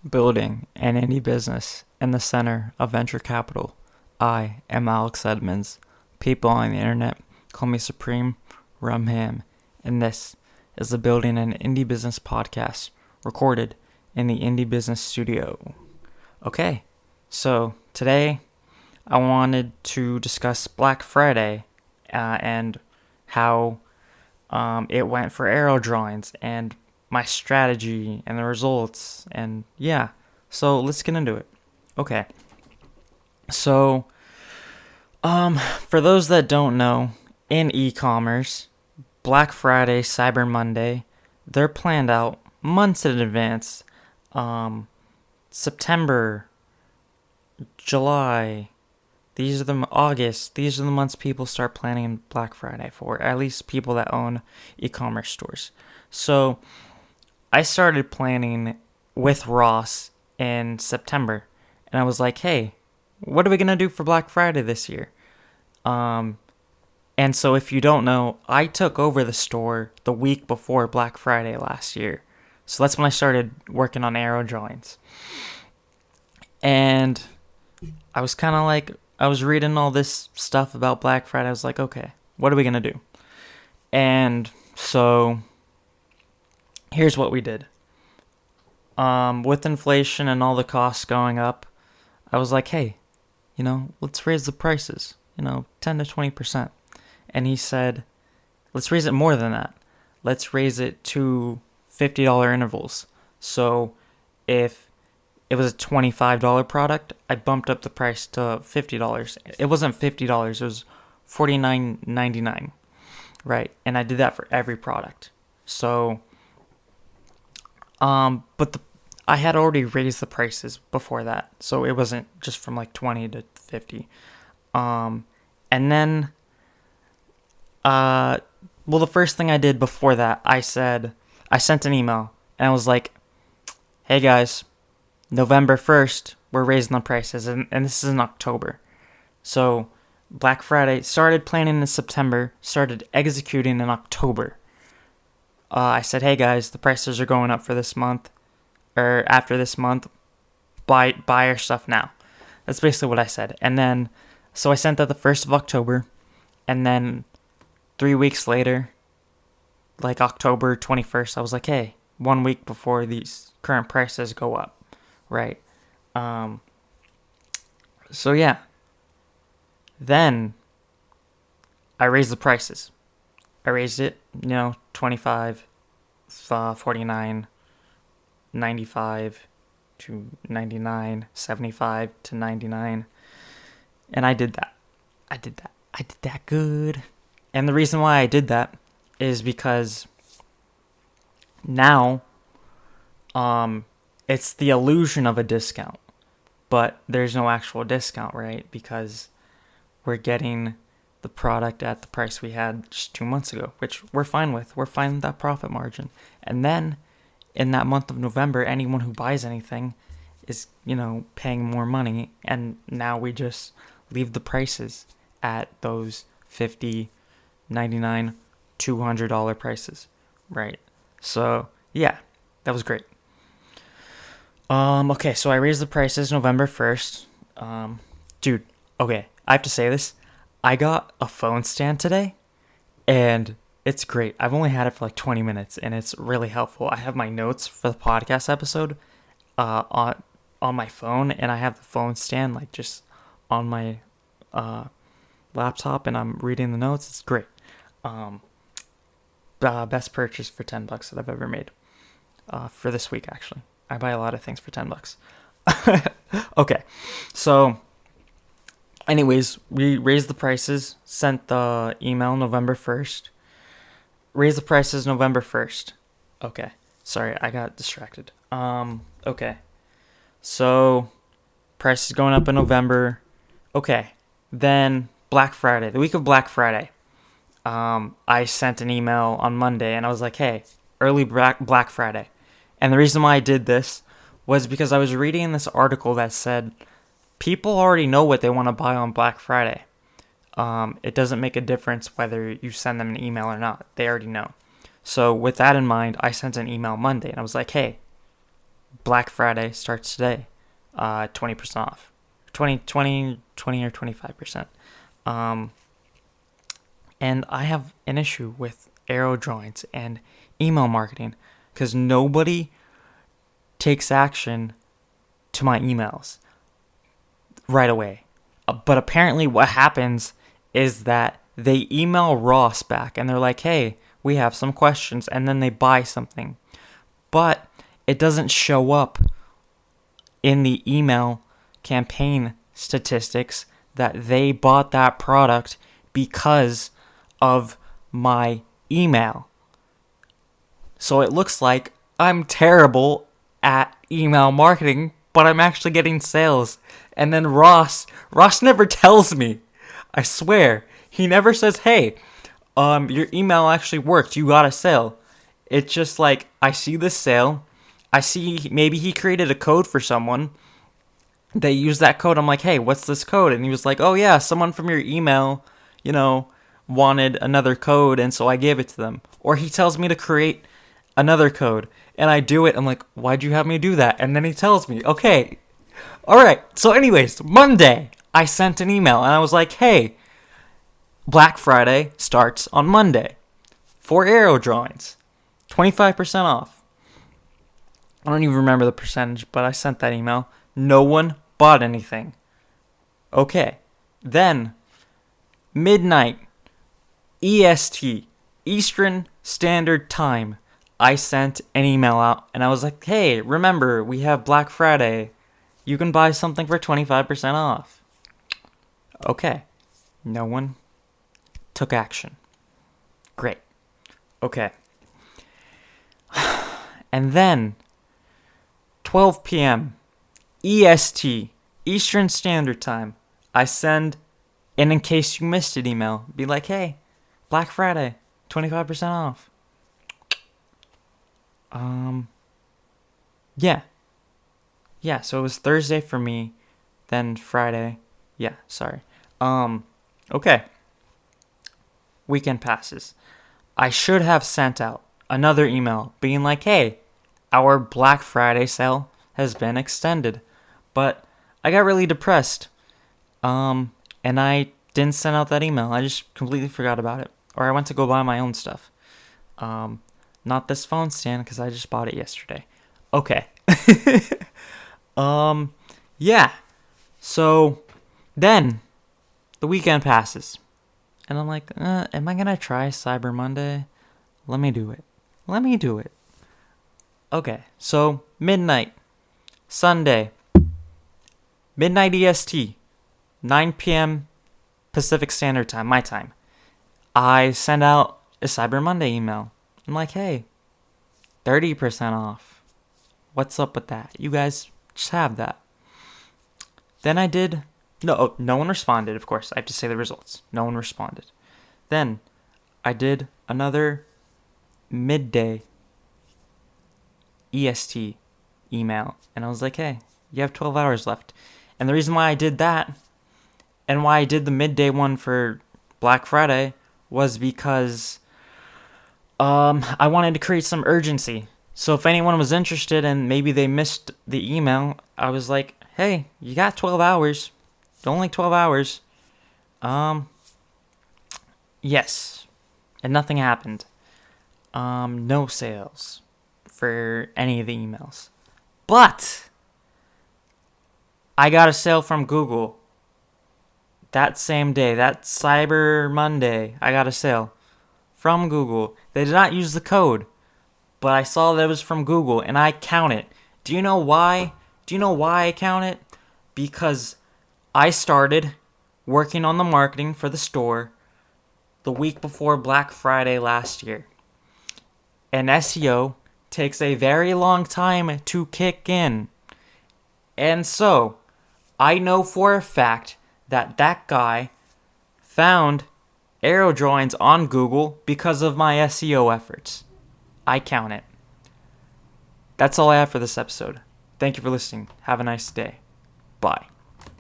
Building an indie business in the center of venture capital. I am Alex Edmonds. People on the internet call me Supreme Rum Ham, and this is the Building an Indie Business podcast recorded in the Indie Business Studio. Okay, so today I wanted to discuss Black Friday and how it went for aerodrawings and my strategy and the results, and yeah, so let's get into it. Okay, so for those that don't know, in e-commerce, Black Friday, Cyber Monday, they're planned out months in advance. September, July, August, these are the months people start planning Black Friday for, at least people that own e-commerce stores. So I started planning with Ross in September, and I was like, hey, what are we going to do for Black Friday this year? And so if you don't know, I took over the store the week before Black Friday last year. So that's when I started working on arrow drawings. And I was kind of like, I was reading all this stuff about Black Friday. I was like, okay, what are we going to do? And so here's what we did. With inflation and all the costs going up, I was like, hey, let's raise the prices, 10 to 20%. And he said, let's raise it more than that. Let's raise it to $50 intervals. So if it was a $25 product, I bumped up the price to $50. It wasn't $50, it was $49.99, right? And I did that for every product. So I had already raised the prices before that, so it wasn't just from like 20 to 50. And then, the first thing I did before that, I sent an email, and I was like, hey guys, November 1st, we're raising the prices, and this is in October. So Black Friday started planning in September, started executing in October. I said, hey guys, the prices are going up for this month, or after this month, buy our stuff now. That's basically what I said. And then, so I sent that the 1st of October, and then 3 weeks later, like October 21st, I was like, hey, 1 week before these current prices go up, right? So yeah. Then I raised the prices. I raised it, 25, 49, 95 to 99, 75 to 99. And I did that. I did that good. And the reason why I did that is because now it's the illusion of a discount, but there's no actual discount, right? Because we're getting the product at the price we had just 2 months ago, which we're fine with. We're fine with that profit margin. And then in that month of November, anyone who buys anything is, paying more money. And now we just leave the prices at those $50, $99, $200 prices, right? So yeah, that was great. Okay, so I raised the prices November 1st. Dude, okay, I have to say this. I got a phone stand today, and it's great. I've only had it for like 20 minutes, and it's really helpful. I have my notes for the podcast episode on my phone, and I have the phone stand like just on my laptop, and I'm reading the notes. It's great. Best purchase for $10 that I've ever made for this week, actually. I buy a lot of things for $10. Okay, so anyways, we raised the prices, sent the email November 1st. Raise the prices November 1st. Okay. Sorry, I got distracted. Okay. So, prices going up in November. Okay. Then, Black Friday. The week of Black Friday. I sent an email on Monday, and I was like, hey, early Black Friday. And the reason why I did this was because I was reading this article that said people already know what they want to buy on Black Friday. It doesn't make a difference whether you send them an email or not. They already know. So with that in mind, I sent an email Monday, and I was like, hey, Black Friday starts today. 20% off. 20 or 25%. And I have an issue with aerodrawings and email marketing because nobody takes action to my emails right away. But apparently what happens is that they email Ross back and they're like, hey, we have some questions, and then they buy something. But it doesn't show up in the email campaign statistics that they bought that product because of my email. So it looks like I'm terrible at email marketing, but I'm actually getting sales. And then Ross never tells me. I swear. He never says, hey, your email actually worked. You got a sale. It's just like, I see this sale. I see maybe he created a code for someone. They use that code. I'm like, hey, what's this code? And he was like, oh yeah, someone from your email, wanted another code, and so I gave it to them. Or he tells me to create another code, and I do it. I'm like, why'd you have me do that? And then he tells me, okay, all right. So anyways, Monday, I sent an email, and I was like, hey, Black Friday starts on Monday for aerodrawings, 25% off. I don't even remember the percentage, but I sent that email. No one bought anything. Okay. Then, midnight, EST, Eastern Standard Time, I sent an email out, and I was like, hey, remember, we have Black Friday. You can buy something for 25% off. Okay. No one took action. Great. Okay. And then, 12 p.m., EST, Eastern Standard Time, I send an in case you missed it email. Be like, hey, Black Friday, 25% off. Yeah. Yeah, so it was Thursday for me, then Friday. Yeah, sorry. Okay. Weekend passes. I should have sent out another email being like, hey, our Black Friday sale has been extended. But I got really depressed. And I didn't send out that email. I just completely forgot about it. Or I went to go buy my own stuff. Not this phone stand because I just bought it yesterday. Okay. Yeah. So then the weekend passes. And I'm like, am I going to try Cyber Monday? Let me do it. Okay. So midnight, Sunday, midnight EST, 9 p.m. Pacific Standard Time, my time. I send out a Cyber Monday email. I'm like, hey, 30% off. What's up with that? You guys just have that. Then I did... No one responded, of course. I have to say the results. No one responded. Then I did another midday EST email. And I was like, hey, you have 12 hours left. And the reason why I did that and why I did the midday one for Black Friday was because I wanted to create some urgency. So if anyone was interested and maybe they missed the email, I was like, hey, you got 12 hours. Only 12 hours. Yes. And nothing happened. No sales for any of the emails. But I got a sale from Google that same day, that Cyber Monday. I got a sale from Google. They did not use the code, but I saw that it was from Google, and I count it. Do you know why? Do you know why I count it? Because I started working on the marketing for the store the week before Black Friday last year. And SEO takes a very long time to kick in. And so, I know for a fact that guy found aerodrawings on Google because of my SEO efforts. I count it. That's all I have for this episode. Thank you for listening. Have a nice day. Bye.